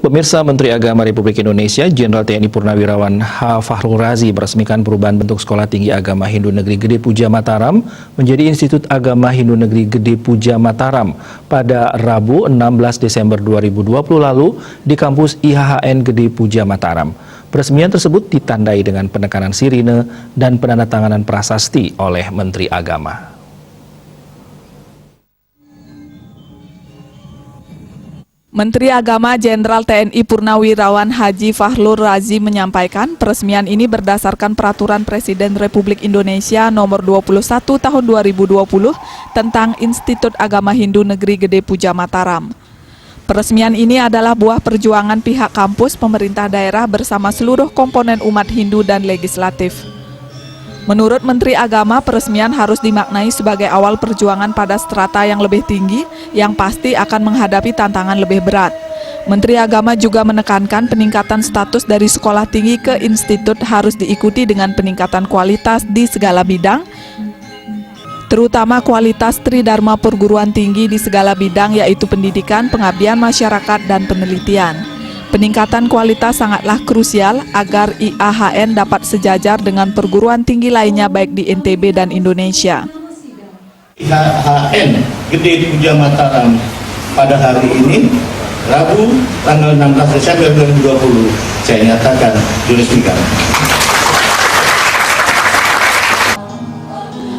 Pemirsa, Menteri Agama Republik Indonesia Jenderal TNI Purnawirawan H. Fakhrul Razi meresmikan perubahan bentuk Sekolah Tinggi Agama Hindu Negeri Gede Puja Mataram menjadi Institut Agama Hindu Negeri Gede Puja Mataram pada Rabu 16 Desember 2020 lalu di kampus IHHN Gede Puja Mataram. Peresmian tersebut ditandai dengan penekanan sirine dan penandatanganan prasasti oleh Menteri Agama. Menteri Agama Jenderal TNI Purnawirawan Haji Fakhrul Razi menyampaikan peresmian ini berdasarkan Peraturan Presiden Republik Indonesia Nomor 21 Tahun 2020 tentang Institut Agama Hindu Negeri Gede Puja Mataram. Peresmian ini adalah buah perjuangan pihak kampus, pemerintah daerah bersama seluruh komponen umat Hindu dan legislatif. Menurut Menteri Agama, peresmian harus dimaknai sebagai awal perjuangan pada strata yang lebih tinggi, yang pasti akan menghadapi tantangan lebih berat. Menteri Agama juga menekankan peningkatan status dari sekolah tinggi ke institut harus diikuti dengan peningkatan kualitas di segala bidang, terutama kualitas Tridharma perguruan tinggi di segala bidang, yaitu pendidikan, pengabdian masyarakat, dan penelitian. Peningkatan kualitas sangatlah krusial agar IAHN dapat sejajar dengan perguruan tinggi lainnya baik di NTB dan Indonesia. IAHN Gede Puja Mataram pada hari ini, Rabu tanggal 16 Desember 2020, saya nyatakan diresmikan.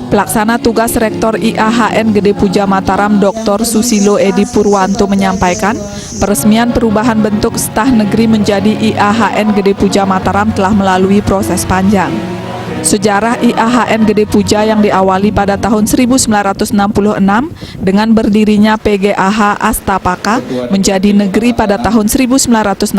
Pelaksana tugas Rektor IAHN Gede Puja Mataram Dr. Susilo Edi Purwanto menyampaikan, peresmian perubahan bentuk staf negeri menjadi IAHN Gede Puja Mataram telah melalui proses panjang. Sejarah IAHN Gede Puja yang diawali pada tahun 1966 dengan berdirinya PGAH Astapaka menjadi negeri pada tahun 1968.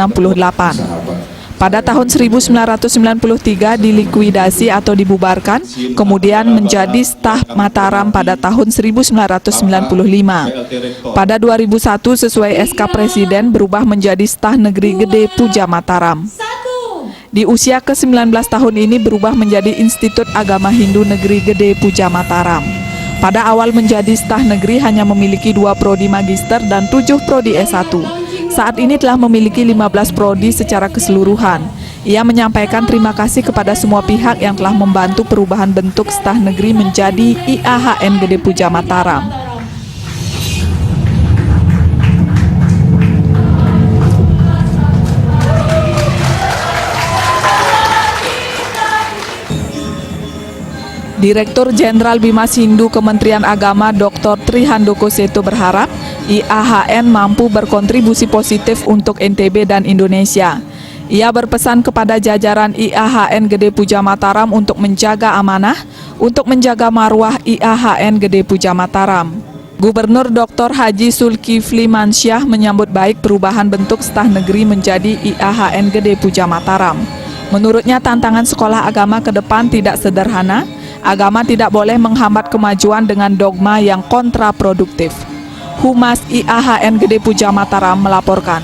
Pada tahun 1993 dilikuidasi atau dibubarkan, kemudian menjadi Staf Mataram pada tahun 1995. Pada 2001 sesuai SK Presiden berubah menjadi Staf Negeri Gede Puja Mataram. Di usia ke-19 tahun ini berubah menjadi Institut Agama Hindu Negeri Gede Puja Mataram. Pada awal menjadi staf negeri hanya memiliki 2 prodi magister dan 7 prodi S1. Saat ini telah memiliki 15 prodi secara keseluruhan. Ia menyampaikan terima kasih kepada semua pihak yang telah membantu perubahan bentuk staf negeri menjadi IAHN Gede Puja Mataram. Direktur Jenderal Bimas Hindu Kementerian Agama Dr. Tri Handoko Seto berharap IAHN mampu berkontribusi positif untuk NTB dan Indonesia. Ia berpesan kepada jajaran IAHN Gede Puja Mataram untuk menjaga amanah, untuk menjaga marwah IAHN Gede Puja Mataram. Gubernur Dr. Haji Zulkifli Mansyah menyambut baik perubahan bentuk staf negeri menjadi IAHN Gede Puja Mataram. Menurutnya tantangan sekolah agama ke depan tidak sederhana. Agama tidak boleh menghambat kemajuan dengan dogma yang kontraproduktif. Humas IAHN Gede Puja Mataram melaporkan.